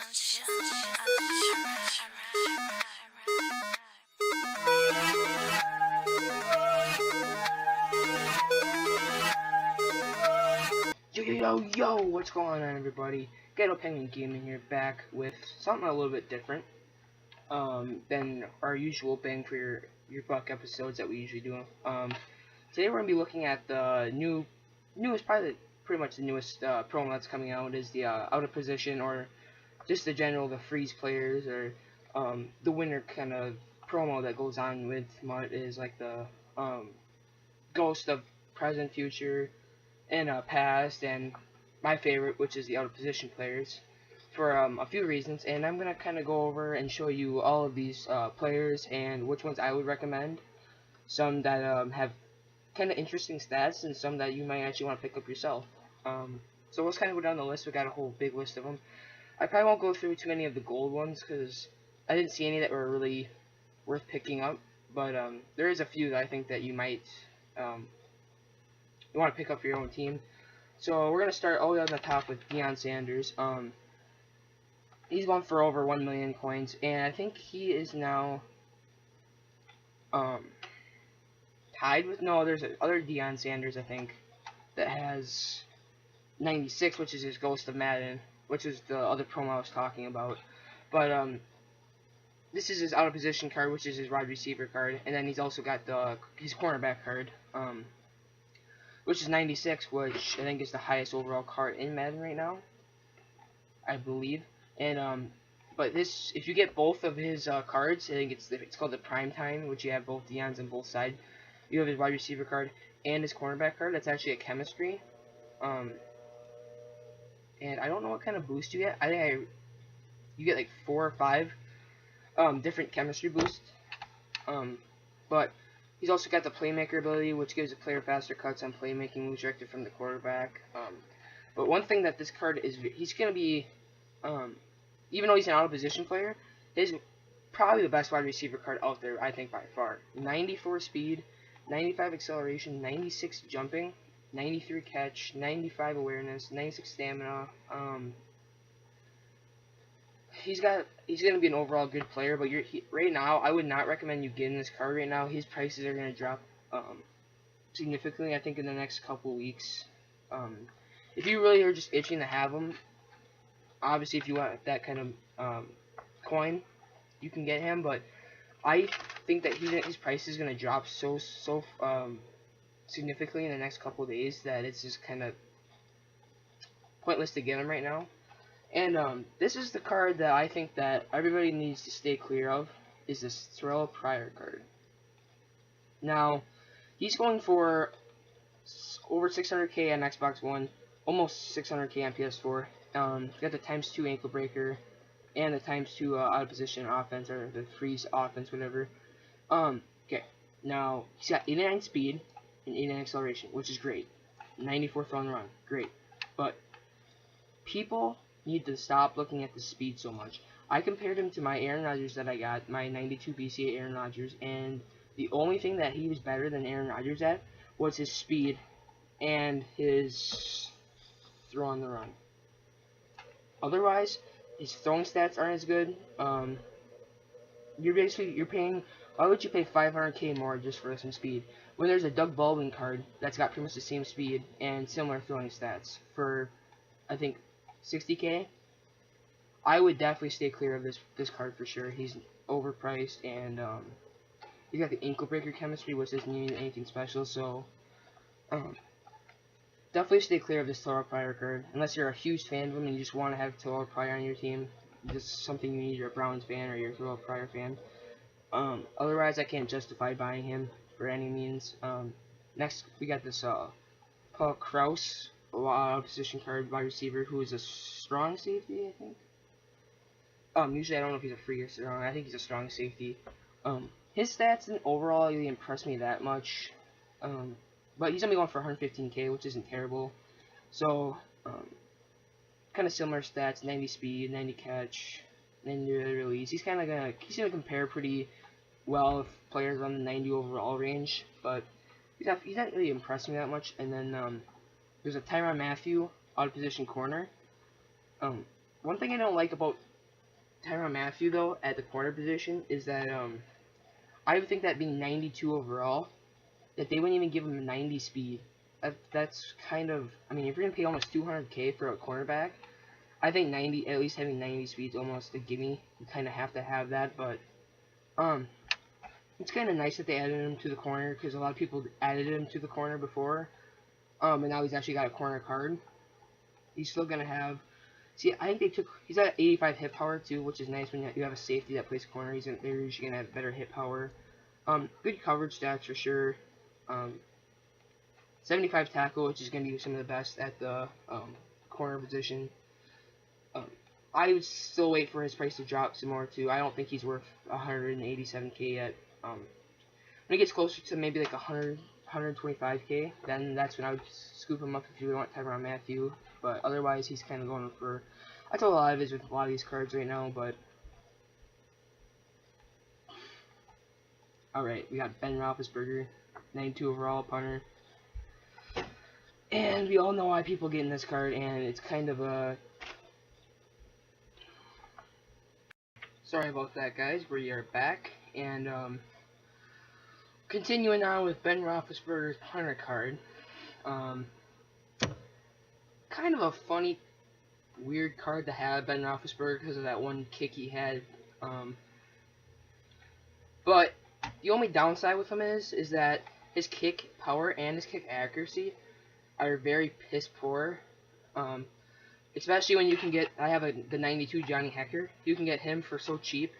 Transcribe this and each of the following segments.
Posistion. Yo, what's going on, everybody? Ghetto Penguin Gaming here, back with something a little bit different than our usual bang for your buck episodes that we usually do. Today we're gonna be looking at the newest, probably pretty much the newest promo that's coming out is the out of position, or just the general the freeze players, or the winter kind of promo that goes on with MUT is like the ghost of present, future, and past, and my favorite, which is the out of position players, for a few reasons. And I'm gonna kind of go over and show you all of these players and which ones I would recommend. Some that have kind of interesting stats, and some that you might actually want to pick up yourself. So let's kind of go down the list. We got a whole big list of them. I probably won't go through too many of the gold ones because I didn't see any that were really worth picking up. But there is a few that I think that you might you want to pick up for your own team. So we're gonna start all the way on the top with Deion Sanders. He's gone for over 1 million coins, and I think he is now tied with there's other Deion Sanders, I think, that has 96, which is his Ghost of Madden, which is the other promo I was talking about. But this is his out of position card, which is his wide receiver card, and then he's also got his cornerback card, which is 96, which I think is the highest overall card in Madden right now, I believe. And but this, if you get both of his cards, I think it's called the Prime Time, which you have both Deion's on both sides. You have his wide receiver card and his cornerback card. That's actually a chemistry. And I don't know what kind of boost you get. I think you get like 4 or 5 different chemistry boosts. But he's also got the playmaker ability, which gives a player faster cuts on playmaking moves directed from the quarterback. But one thing that this card is, he's going to be, even though he's an out of position player, he's probably the best wide receiver card out there, I think, by far. 94 speed, 95 acceleration, 96 jumping, 93 catch, 95 awareness, 96 stamina. He's going to be an overall good player, but right now, I would not recommend you getting this card right now. His prices are going to drop significantly, I think, in the next couple weeks. If you really are just itching to have him, obviously, if you want that kind of coin, you can get him, but I think that his price is going to drop so significantly in the next couple of days that it's just kind of pointless to get him right now. And this is the card that I think that everybody needs to stay clear of, is this Terrell Pryor card. Now, he's going for over 600k on Xbox One, almost 600k on PS4. He's got the ×2 ankle breaker and the ×2 out of position offense, or the freeze offense, whatever. Okay, now he's got 89 speed and 89 acceleration, which is great. 94 throw and run, great. But people need to stop looking at the speed so much. I compared him to my Aaron Rodgers that I got, my 92 BCA Aaron Rodgers, and the only thing that he was better than Aaron Rodgers at was his speed and his throw on the run. Otherwise, his throwing stats aren't as good. You're paying. Why would you pay 500k more just for some speed when there's a Doug Baldwin card that's got pretty much the same speed and similar throwing stats for, I think, 60k? I would definitely stay clear of this card for sure. He's overpriced, and he's got the ankle breaker chemistry, which doesn't mean anything special. So definitely stay clear of this Terrell Pryor card, unless you're a huge fan of him and you just want to have Terrell Pryor on your team. This is something you need. You're a Browns fan or you're a Terrell Pryor fan. Otherwise, I can't justify buying him for any means. Next, we got this Paul Krause, position card wide receiver, who is a strong safety, I think. Usually I don't know if he's a free or strong. I think he's a strong safety. His stats didn't overall really impress me that much. But he's gonna be going for 115k, which isn't terrible. So, kind of similar stats: 90 speed, 90 catch, 90 release. He's gonna compare pretty well with players on the 90 overall range, but he's not really impressing me that much. And then there's a Tyrann Mathieu out of position corner. One thing I don't like about Tyrann Mathieu though at the corner position is that I would think that being 92 overall, that they wouldn't even give him 90 speed. That's kind of, I mean, if you're gonna pay almost 200K for a cornerback, I think 90, at least having 90 speed is almost a gimme. You kind of have to have that, but it's kind of nice that they added him to the corner because a lot of people added him to the corner before, and now he's actually got a corner card. He's still gonna have. See, I think he's got 85 hit power too, which is nice when you have a safety that plays corner. They're usually gonna have better hit power. Good coverage stats for sure. 75 tackle, which is gonna be some of the best at the corner position. I would still wait for his price to drop some more too. I don't think he's worth 187K yet. When it gets closer to maybe like 100, 125K, then that's when I would scoop him up if you really want Tyrann Mathieu. But otherwise, he's kind of going for. I told a lot of his with a lot of these cards right now, but. Alright, we got Ben Roethlisberger, 92 overall punter. And we all know why people get in this card, and it's kind of a. Sorry about that, guys. We are back, and continuing on with Ben Roethlisberger's punter card. Kind of a funny, weird card to have Ben Roethlisberger because of that one kick he had. But the only downside with him is that his kick power and his kick accuracy are very piss poor. Especially when you can get, I have the 92 Johnny Hekker. You can get him for so cheap.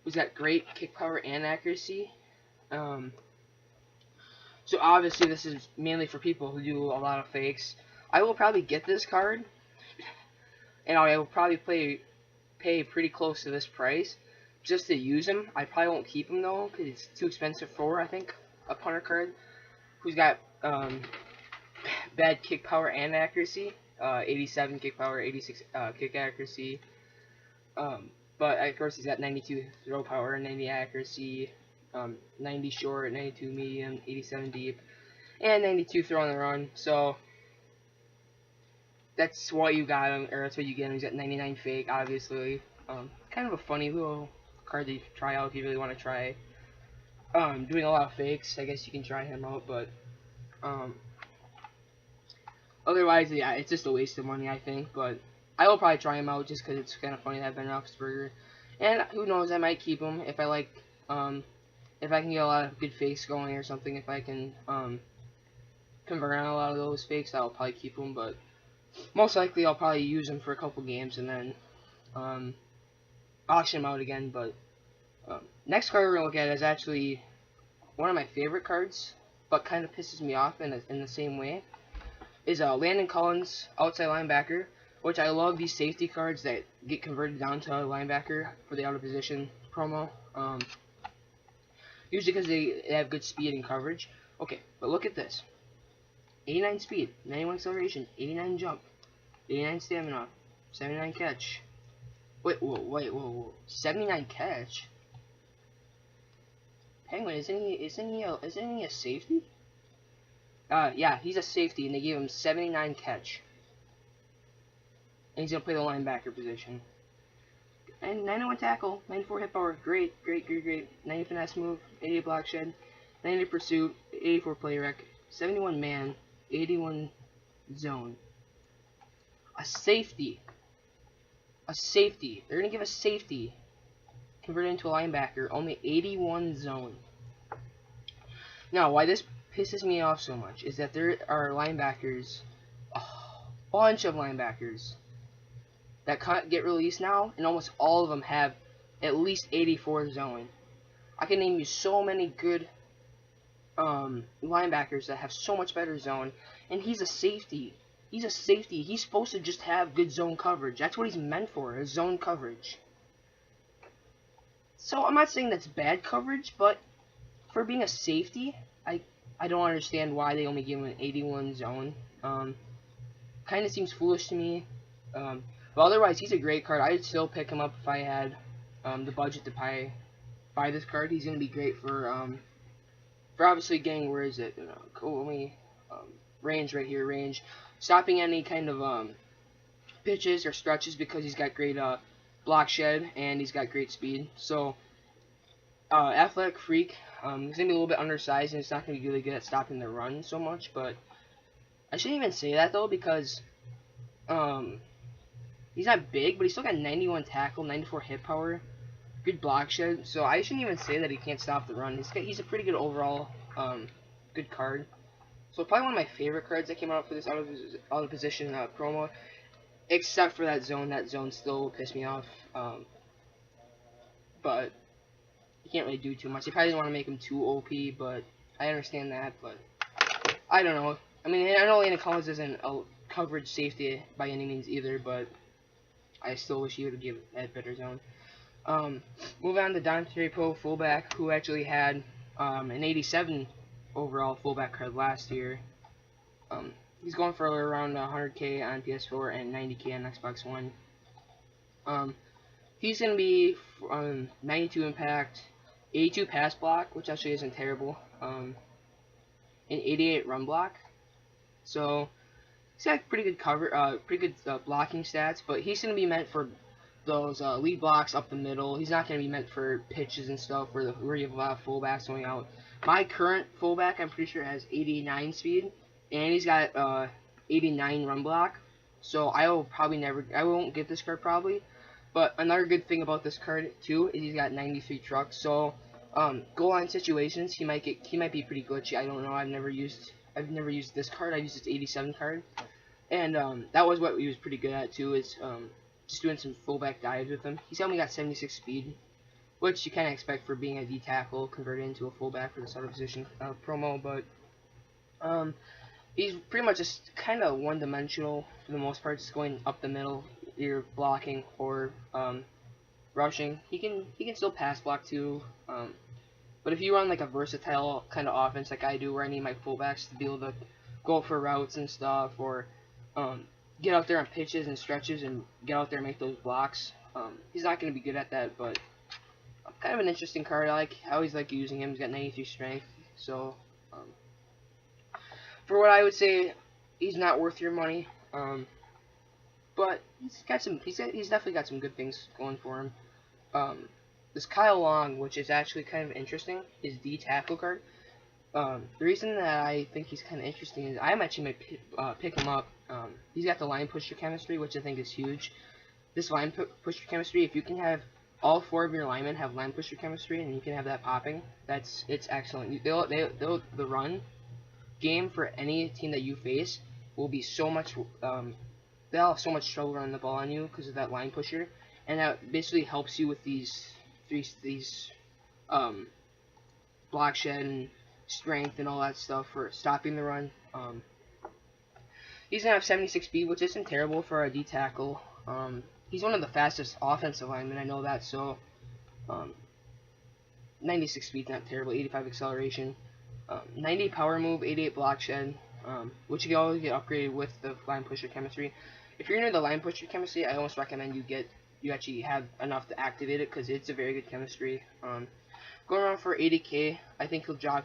He's got great kick power and accuracy. So obviously this is mainly for people who do a lot of fakes. I will probably get this card, and I will probably pay pretty close to this price just to use him. I probably won't keep him though, because it's too expensive for, I think, a punter card who's got bad kick power and accuracy. 87 kick power, 86 kick accuracy. But of course he's got 92 throw power, 90 accuracy, 90 short, 92 medium, 87 deep, and 92 throw on the run. So that's what you got him, or that's what you get him. He's got 99 fake, obviously. Kind of a funny little card to try out if you really want to try doing a lot of fakes. I guess you can try him out, but otherwise, yeah, it's just a waste of money, I think. But I will probably try him out just because it's kind of funny to have Ben Roethlisberger. And who knows, I might keep him if I like, if I can get a lot of good fakes going or something. If I can convert on a lot of those fakes, I'll probably keep him. But most likely, I'll probably use him for a couple games and then auction him out again. But next card we're gonna look at is actually one of my favorite cards, but kind of pisses me off in the same way. Is Landon Collins, outside linebacker, which I love these safety cards that get converted down to a linebacker for the out of position promo. Usually because they have good speed and coverage. Okay, but look at this. 89 speed, 91 acceleration, 89 jump, 89 stamina, 79 catch. Wait, whoa. 79 catch? Penguin, isn't he a safety? Yeah, he's a safety, and they gave him 79 catch. And he's gonna play the linebacker position. And 91 tackle, 94 hit power, great. 90 finesse move, 88 block shed, 90 pursuit, 84 play rec, 71 man, 81 zone. A safety. They're gonna give a safety converted into a linebacker, only 81 zone. Now, why this pisses me off so much is that there are linebackers, a bunch of linebackers that can't get released now, and almost all of them have at least 84 zone. I can name you so many good linebackers that have so much better zone, and he's a safety. He's supposed to just have good zone coverage. That's what he's meant for, is zone coverage. So I'm not saying that's bad coverage, but for being a safety, I don't understand why they only give him an 81 zone. Kind of seems foolish to me. But otherwise, he's a great card. I'd still pick him up if I had the budget to buy this card. He's gonna be great for obviously getting, where is it? Range right here, range. Stopping any kind of pitches or stretches because he's got great block shed, and he's got great speed. So, athletic freak. He's gonna be a little bit undersized, and he's not gonna be really good at stopping the run so much. But I shouldn't even say that though, because he's not big, but he's still got 91 tackle, 94 hit power, good block shed. So I shouldn't even say that he can't stop the run. He's a pretty good overall, good card. So probably one of my favorite cards that came out for this out of position promo, except for that zone. That zone still pissed me off. But you can't really do too much. They probably didn't want to make him too OP, but I understand that. But I don't know. I mean, I know Landon Collins isn't a coverage safety by any means either, but I still wish he would have given that better zone. Move on to Dante Pro fullback, who actually had an 87 overall fullback card last year. He's going for around 100k on PS4 and 90k on Xbox One. He's going to be 92 impact, 82 pass block, which actually isn't terrible, and 88 run block. So he's got pretty good cover, pretty good blocking stats, but he's going to be meant for those lead blocks up the middle. He's not going to be meant for pitches and stuff where you have a lot of fullbacks going out. My current fullback, I'm pretty sure, has 89 speed, and he's got 89 run block. So I won't get this card probably. But another good thing about this card too is he's got 93 trucks. So goal line situations, he might be pretty glitchy. I don't know. I've never used this card. I used this 87 card, and that was what he was pretty good at too. Is just doing some fullback dives with him. He's only got 76 speed, which you kind of expect for being a D tackle converted into a fullback for the starter position promo. But he's pretty much just kind of one-dimensional for the most part, just going up the middle, either blocking or rushing. He can still pass block too. But if you run like a versatile kind of offense like I do, where I need my fullbacks to be able to go for routes and stuff, or get out there on pitches and stretches and get out there and make those blocks, he's not going to be good at that. But kind of an interesting card. I always like using him. He's got 93 strength, so for what I would say, he's not worth your money. But he's definitely got some good things going for him. This Kyle Long, which is actually kind of interesting, his D tackle card. The reason that I think he's kind of interesting is I actually might pick him up. He's got the line pusher chemistry, which I think is huge. This line pusher chemistry, if you can have all 4 of your linemen have line pusher chemistry, and you can have that popping, it's excellent. The run game for any team that you face will be so much. They'll have so much trouble running the ball on you because of that line pusher, and that basically helps you with these block shed and strength and all that stuff for stopping the run. He's gonna have 76 speed, which isn't terrible for a D tackle. He's one of the fastest offensive linemen, I know that. So 96 speed, not terrible. 85 acceleration, 90 power move, 88 block shed, which you can always get upgraded with the line pusher chemistry. If you're into the line pusher chemistry, I almost recommend you actually have enough to activate it, because it's a very good chemistry. Going around for 80k, I think he'll drop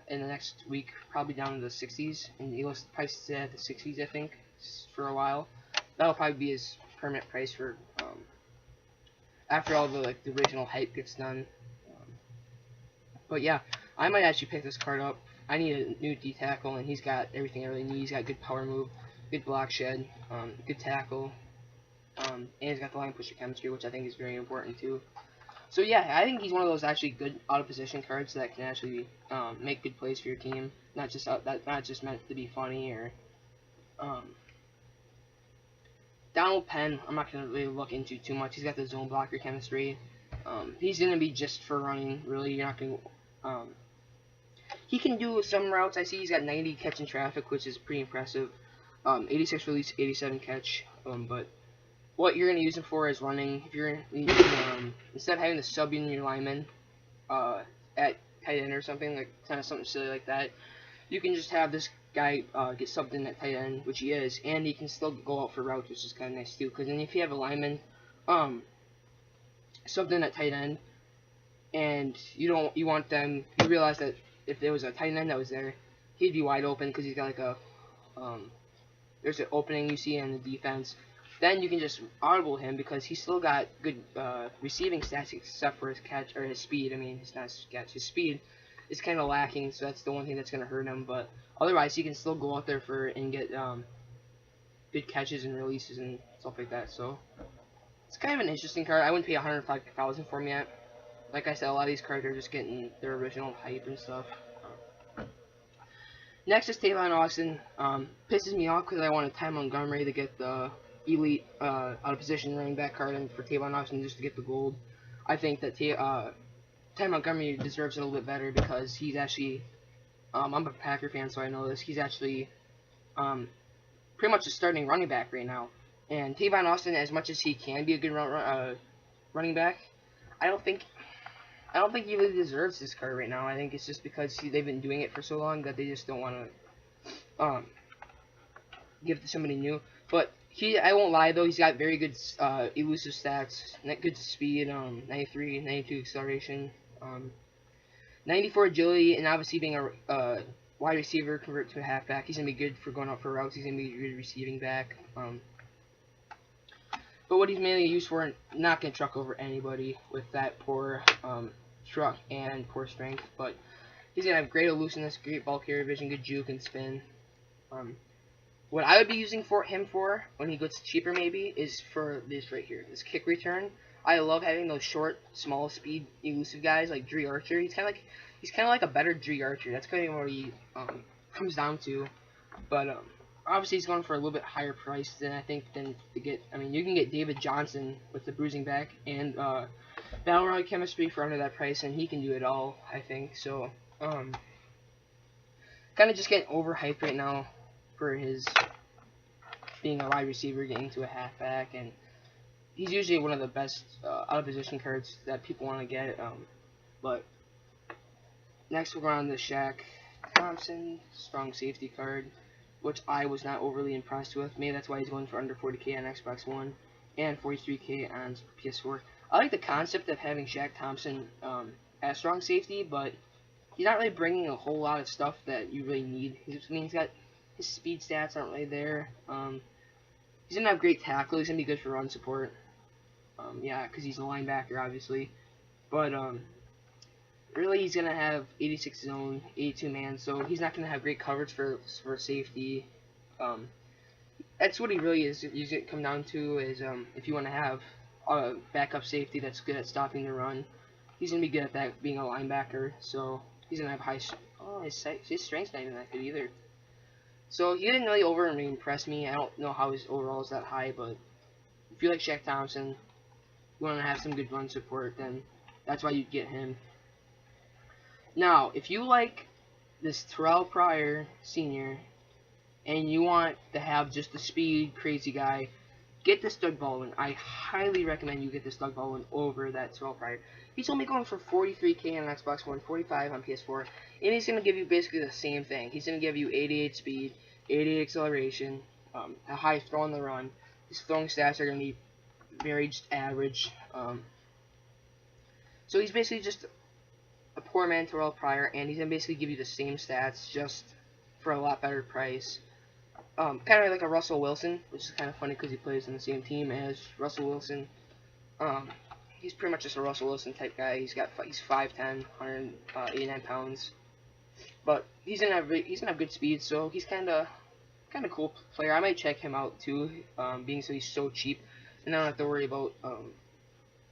in the next week, probably down to the 60s, and he'll probably stay at the 60s, I think, for a while. That'll probably be his permanent price for after all the original hype gets done. But yeah, I might actually pick this card up. I need a new D tackle, and he's got everything I really need. He's got good power move, good block shed, good tackle, and he's got the line pusher chemistry, which I think is very important too. So yeah, I think he's one of those actually good out of position cards that can actually make good plays for your team. Not just meant to be funny or. Donald Penn, I'm not gonna really look into too much. He's got the zone blocker chemistry. He's gonna be just for running. Really, you're not gonna. He can do some routes. I see he's got 90 catch in traffic, which is pretty impressive. 86 release, 87 catch. But what you're gonna use him for is running. If you're instead of having to sub in your lineman at tight end or something, like kind of something silly like that, you can just have this guy get subbed in at tight end, which he is, and he can still go out for routes, which is kind of nice too. Because then if you have a lineman subbed in at tight end, and you realize that if there was a tight end that was there, he'd be wide open because he's got like a there's an opening you see in the defense, then you can just audible him because he's still got good receiving stats except for his catch or his speed. I mean, his not his catch, his speed is kind of lacking, so that's the one thing that's gonna hurt him. But otherwise, he can still go out there and get good catches and releases and stuff like that. So it's kind of an interesting card. I wouldn't pay 105,000 for him yet. Like I said, a lot of these cards are just getting their original hype and stuff. Next is Tavon Austin. Pisses me off because I wanted Ty Montgomery to get the elite out of position running back card, and for Tavon Austin just to get the gold. I think that Ty Montgomery deserves it a little bit better because he's actually, I'm a Packer fan, so I know this. He's actually pretty much a starting running back right now. And Tavon Austin, as much as he can be a good running back, I don't think he really deserves this card right now. I think it's just because they've been doing it for so long that they just don't want to give it to somebody new. But I won't lie though, he's got very good elusive stats, good speed, 93, 92 acceleration, 94 agility, and obviously being a wide receiver convert to a halfback, he's gonna be good for going out for routes. He's gonna be a good receiving back. But what he's mainly used for, not gonna truck over anybody with that poor truck and poor strength. But he's gonna have great elusiveness, great ball carrier vision, good juke and spin. What I would be using him for when he gets cheaper maybe is for this right here, this kick return. I love having those short, small speed, elusive guys like Dre Archer. He's kind of like a better Dre Archer. That's kind of what he comes down to. But obviously he's going for a little bit higher price than I think to get. I mean, you can get David Johnson with the bruising back and Battle Royale chemistry for under that price, and he can do it all, I think. So kind of just getting overhyped right now for his being a wide receiver, getting to a halfback, and he's usually one of the best out of position cards that people want to get. But next we're on the Shaq Thompson strong safety card, which I was not overly impressed with. Maybe that's why he's going for under 40k on Xbox One and 43k on PS4. I like the concept of having Shaq Thompson as strong safety, but he's not really bringing a whole lot of stuff that you really need. He's got his speed stats aren't really there. He's gonna have great tackle. He's gonna be good for run support. Yeah, because he's a linebacker, obviously. But really, he's gonna have 86 zone, 82 man. So he's not gonna have great coverage for safety. That's what he really is. You get come down to is if you want to have a backup safety that's good at stopping the run, he's gonna be good at that, being a linebacker. So he's gonna have high. Oh, his strength's not even that good either. So he didn't really impress me. I don't know how his overall is that high, but if you like Shaq Thompson, you want to have some good run support, then that's why you get him. Now, if you like this Terrell Pryor Sr. and you want to have just the speed crazy guy, get this Doug Baldwin. I highly recommend you get this Doug Baldwin over that Terrell Pryor. He's only going for 43k on Xbox One, 45 on PS4, and he's going to give you basically the same thing. He's going to give you 88 speed, 88 acceleration, a high throw on the run. His throwing stats are going to be very just average. So he's basically just a poor man Terrell Pryor, and he's going to basically give you the same stats just for a lot better price. Kind of like a Russell Wilson, which is kind of funny because he plays on the same team as Russell Wilson. He's pretty much just a Russell Wilson type guy. He's 5'10", 189 pounds, but he's gonna have good speed. So he's kind of cool player. I might check him out too, being so he's so cheap, and I don't have to worry about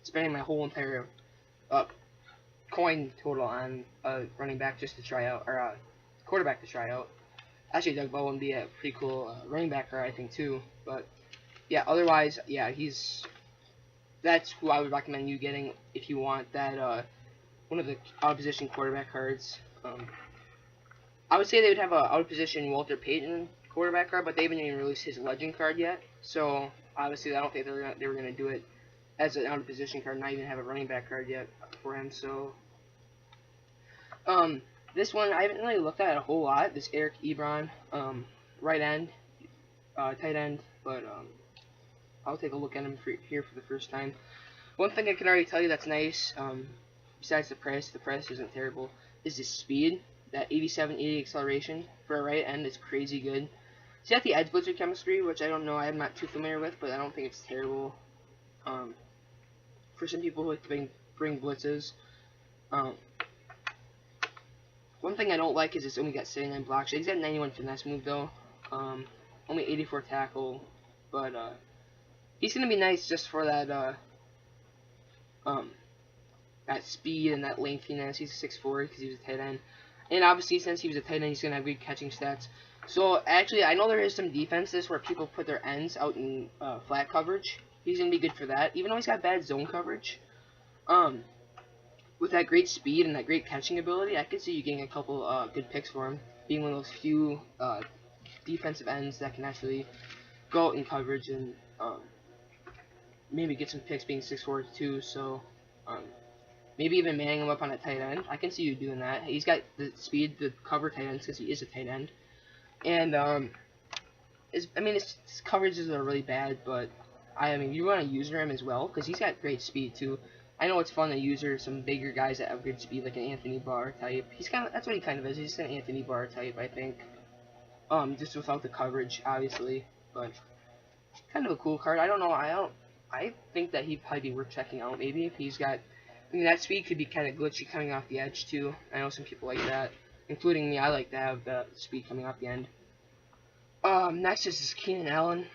spending my whole entire coin total on a running back just to try out, or a quarterback to try out. Actually, Doug Baldwin would be a pretty cool running backer, I think, too. But yeah, otherwise, yeah, that's who I would recommend you getting if you want that one of the out of position quarterback cards. I would say they would have a out of position Walter Payton quarterback card, but they haven't even released his legend card yet. So obviously, I don't think they were gonna do it as an out of position card, not even have a running back card yet for him. So this one I haven't really looked at a whole lot. This Eric Ebron, right end, tight end, but I'll take a look at him here for the first time. One thing I can already tell you that's nice, besides the price isn't terrible, is his speed. That 87, 80 acceleration for a right end is crazy good. He's got the edge blitzer chemistry, which I don't know, I'm not too familiar with, but I don't think it's terrible. For some people who like to bring blitzes. One thing I don't like is it's only got 79 blocks. He's got 91 finesse move though. Only 84 tackle, but he's gonna be nice just for that that speed and that lengthiness. He's a 6'4" because he was a tight end, and obviously since he was a tight end, he's gonna have good catching stats. So actually, I know there is some defenses where people put their ends out in flat coverage. He's gonna be good for that, even though he's got bad zone coverage. With that great speed and that great catching ability, I could see you getting a couple good picks for him, being one of those few defensive ends that can actually go out in coverage and maybe get some picks, being 6'4" too. So maybe even manning him up on a tight end. I can see you doing that. He's got the speed to cover tight ends because he is a tight end, and his coverages are really bad, but I mean you want to user him as well because he's got great speed too. I know it's fun to user some bigger guys that have good speed, like an Anthony Barr type. That's what he kind of is. He's just an Anthony Barr type, I think. Just without the coverage, obviously, but kind of a cool card. I don't know. I think that he'd probably be worth checking out. Maybe if he's got. I mean, that speed could be kind of glitchy coming off the edge too. I know some people like that, including me. I like to have the speed coming off the end. Next is Keenan Allen.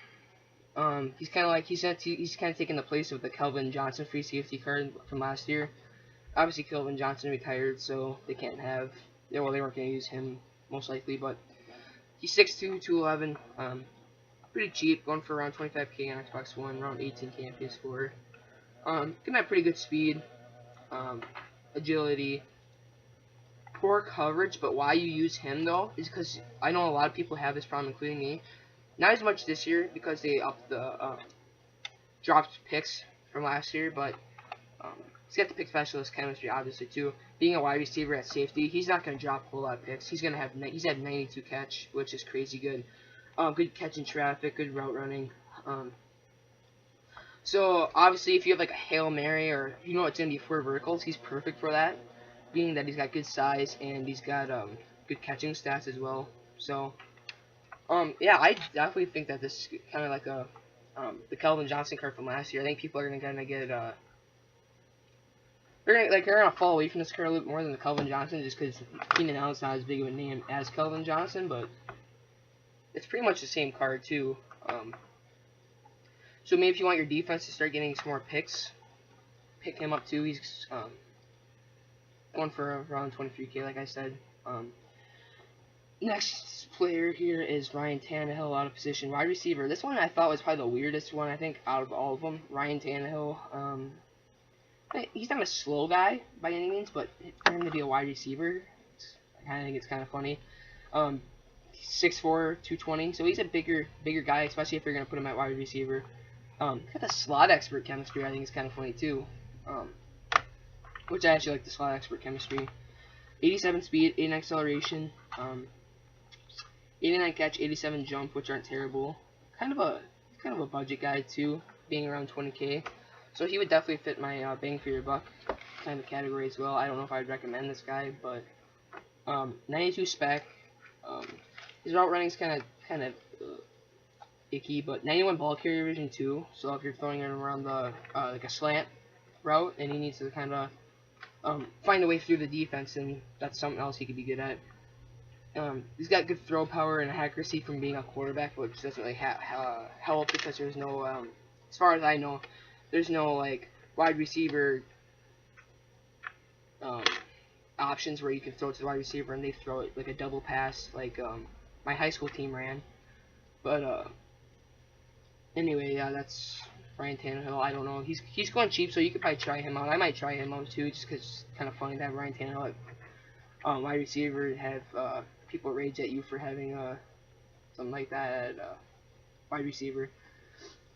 He's kind of taking the place of the Kelvin Johnson free safety card from last year. Obviously, Kelvin Johnson retired, so they can't have. Well, they weren't going to use him most likely, but he's 6'2", 211. Pretty cheap, going for around 25k on Xbox One, around 18k on PS4. Gonna have pretty good speed, agility, poor coverage. But why you use him though is because I know a lot of people have this problem, including me. Not as much this year because they upped the dropped picks from last year, but he's got the pick specialist chemistry obviously too. Being a wide receiver at safety, he's not going to drop a whole lot of picks. He's had 92 catch, which is crazy good. Good catching traffic, good route running. So obviously, if you have like a Hail Mary or you know it's going to be 4 verticals, he's perfect for that. Being that he's got good size and he's got good catching stats as well. So. Yeah, I definitely think that this is kind of like a the Kelvin Johnson card from last year. I think people are gonna kind of get they're gonna fall away from this card a little bit more than the Kelvin Johnson just because Keenan Allen's not as big of a name as Kelvin Johnson, but it's pretty much the same card too. So maybe if you want your defense to start getting some more picks, pick him up too. He's going for around 23k, like I said. Next player here is Ryan Tannehill, out of position, wide receiver. This one I thought was probably the weirdest one, I think, out of all of them. Ryan Tannehill. He's not a slow guy by any means, but for him to be a wide receiver, I think it's kind of funny. 6'4", 220, so he's a bigger guy, especially if you're going to put him at wide receiver. Got the slot expert chemistry, I think is kind of funny too. Which I actually like the slot expert chemistry. 87 speed, 89 acceleration, 89 catch, 87 jump, which aren't terrible. Kind of a budget guy too, being around 20k. So he would definitely fit my bang for your buck kind of category as well. I don't know if I'd recommend this guy, but 92 spec. His route running is kind of icky, but 91 ball carrier vision too. So if you're throwing him around the like a slant route, and he needs to kind of find a way through the defense, and that's something else he could be good at. He's got good throw power and accuracy from being a quarterback, which doesn't really help because there's no, as far as I know, there's no like wide receiver options where you can throw it to the wide receiver and they throw it like a double pass like my high school team ran. But anyway, yeah, that's Ryan Tannehill. I don't know. He's going cheap, so you could probably try him out. I might try him out too, just because it's kind of funny to have Ryan Tannehill at wide receiver and have people rage at you for having something like that at wide receiver.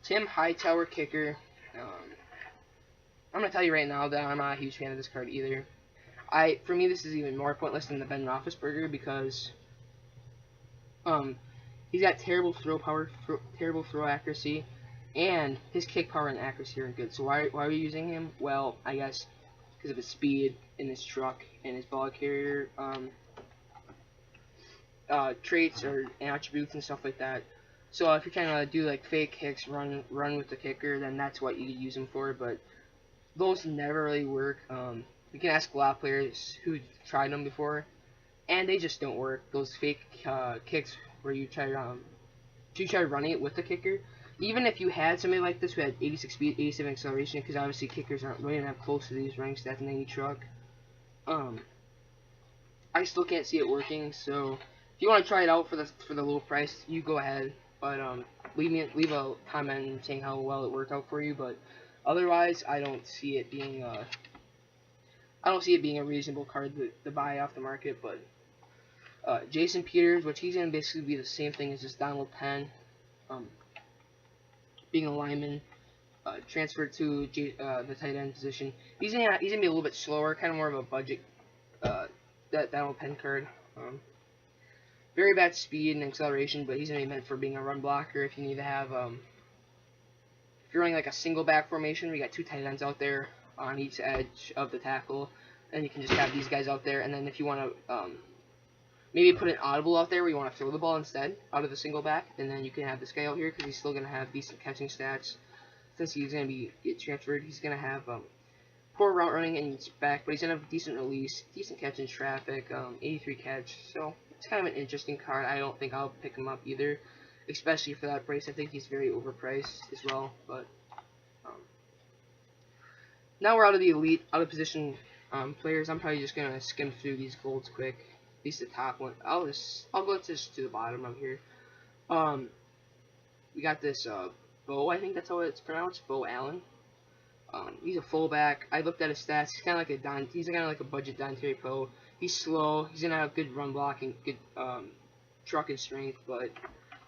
Tim Hightower, kicker. I'm gonna tell you right now that I'm not a huge fan of this card either. For me, this is even more pointless than the Ben Roethlisberger because he's got terrible throw power, terrible throw accuracy, and his kick power and accuracy aren't good. So why are we using him? Well, I guess because of his speed and his truck and his ball carrier traits or attributes and stuff like that. So if you're trying to do like fake kicks, run with the kicker, then that's what you could use them for. But those never really work. You can ask a lot of players who tried them before, and they just don't work. Those fake kicks where you try running it with the kicker. Even if you had somebody like this who had 86 speed, 87 acceleration, because obviously kickers aren't really that close to these rank stats 90 truck. I still can't see it working. So if you want to try it out for the low price, you go ahead. But leave a comment saying how well it worked out for you. But otherwise, I don't see it being a reasonable card to buy off the market. But Jason Peters, which he's gonna basically be the same thing as this Donald Penn, being a lineman, transferred to the tight end position. He's gonna be a little bit slower, kind of more of a budget that Donald Penn card. Very bad speed and acceleration, but he's gonna be meant for being a run blocker. If you need to have if you're running like a single back formation, we got two tight ends out there on each edge of the tackle, and you can just have these guys out there. And then if you want to maybe put an audible out there where you want to throw the ball instead out of the single back, and then you can have this guy out here because he's still going to have decent catching stats. Since he's going to get transferred, he's going to have poor route running and back, but he's going to have decent release, decent catch in traffic, 83 catch. So it's kind of an interesting card. I don't think I'll pick him up either, especially for that price. I think he's very overpriced as well. But now we're out of the elite, out of position players. I'm probably just going to skim through these golds quick. At least the top one. I'll go just to the bottom of here. We got this Bo, I think that's how it's pronounced, Bo Allen. He's a fullback. I looked at his stats. He's kind of like a budget Dante Poe. He's slow. He's gonna have good run blocking, good truck and strength, but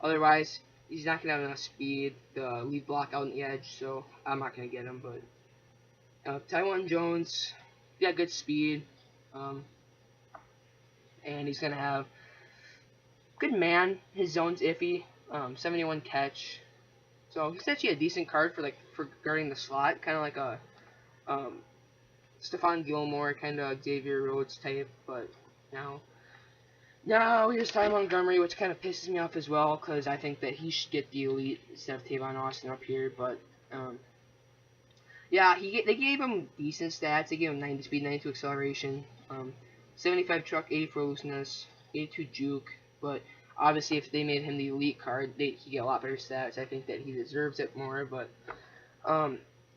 otherwise he's not gonna have enough speed to lead block out on the edge. So I'm not gonna get him. But Taiwan Jones, he got good speed. And he's gonna have good man. His zone's iffy. 71 catch. So he's actually a decent card for guarding the slot, kind of like a Stephon Gilmore, kind of Xavier Rhodes type. But now here's Ty Montgomery, which kind of pisses me off as well, because I think that he should get the elite instead of Tavon Austin up here. But yeah, they gave him decent stats. They gave him 90 speed, 92 acceleration. 75 truck, 84 looseness, 82 juke, but obviously if they made him the elite card, he'd get a lot better stats. I think that he deserves it more, but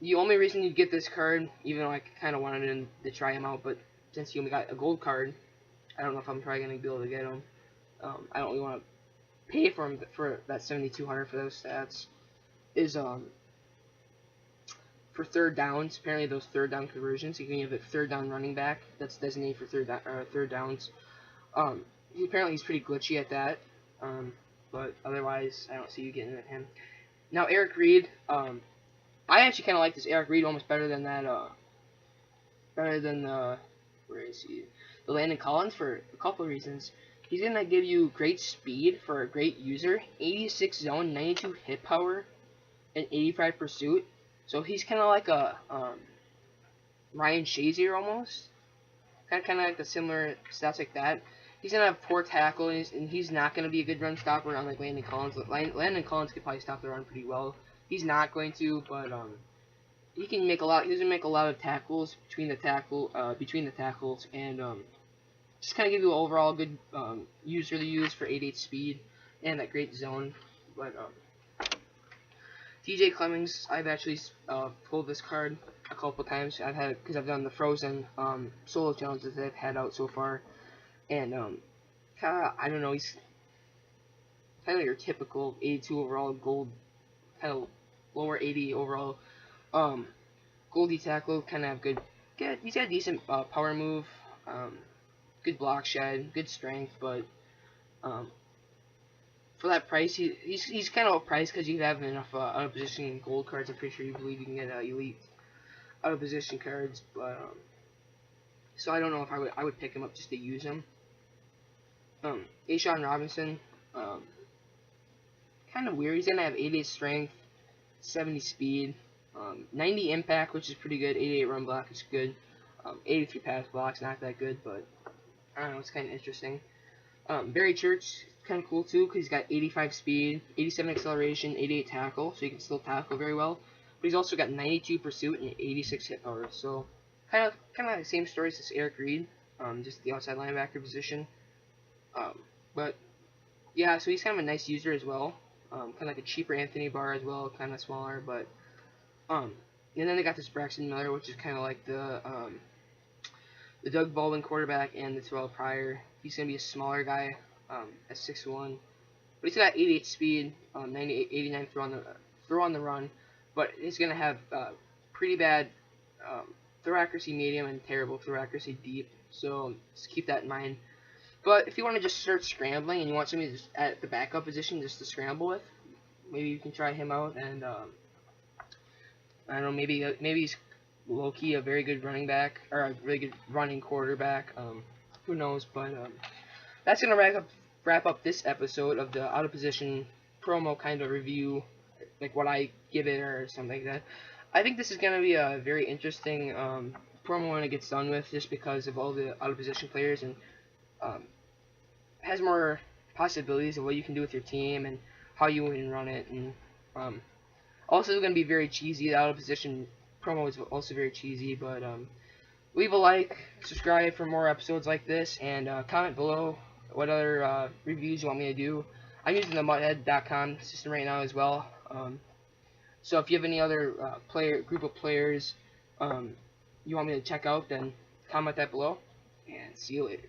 the only reason you get this card, even though I kind of wanted him to try him out, but since he only got a gold card, I don't know if I'm probably going to be able to get him. I don't really want to pay for him for that 7,200 for those stats, is for third downs. Apparently those third down conversions, you can have a third down running back that's designated for third downs. Apparently he's pretty glitchy at that, but otherwise I don't see you getting at him. Now Eric Reed, I actually kind of like this Eric Reed almost better than that, where is he? The Landon Collins, for a couple of reasons. He's gonna give you great speed for a great user, 86 zone, 92 hit power, and 85 pursuit. So he's kind of like a Ryan Shazier almost, kind of like the similar stats like that. He's gonna have poor tackle, and he's not gonna be a good run stopper on like Landon Collins. Landon Collins could probably stop the run pretty well. He's not going to, but he can make a lot. He's gonna make a lot of tackles between the tackles, and just kind of give you an overall good user to use for 88 speed and that great zone. But DJ Clemmings, I've actually pulled this card a couple times. Because I've done the Frozen solo challenges that I've had out so far, and I don't know, he's kind of your typical 82 overall gold, kind of lower 80 overall goldie tackle. Kind of have good. He's got a decent power move, good block shed, good strength, but for that price, he's kind of overpriced because you have enough out of position gold cards. I'm pretty sure you believe you can get elite out of position cards, but so I don't know if I would pick him up just to use him. Ashawn Robinson, kind of weird. He's gonna have 88 strength, 70 speed, 90 impact, which is pretty good. 88 run block is good. 83 pass blocks, not that good, but I don't know, it's kind of interesting. Barry Church, kind of cool too, because he's got 85 speed, 87 acceleration, 88 tackle, so he can still tackle very well. But he's also got 92 pursuit and 86 hit power. So kind of the same stories as Eric Reed, just the outside linebacker position. But yeah, so he's kind of a nice user as well. Kind of like a cheaper Anthony Barr as well, kind of smaller, but and then they got this Braxton Miller, which is kind of like the Doug Baldwin quarterback and the Terrell Pryor. He's gonna be a smaller guy, at 6'1", but he's got 88 speed, 98, 89 throw on the run, but he's gonna have pretty bad throw accuracy medium and terrible throw accuracy deep. So just keep that in mind. But if you want to just start scrambling and you want somebody just at the backup position just to scramble with, maybe you can try him out. And I don't know, maybe he's low key a very good running back or a really good running quarterback. Who knows? But that's gonna wrap up this episode of the out of position promo kind of review, like what I give it or something like that. I think this is gonna be a very interesting promo when it gets done with, just because of all the out of position players, and has more possibilities of what you can do with your team and how you can run it. And also going to be very cheesy. The out of position promo is also very cheesy. But leave a like, subscribe for more episodes like this, and comment below what other reviews you want me to do. I'm using the MUT.com system right now as well. So if you have any other group of players you want me to check out, then comment that below, and see you later.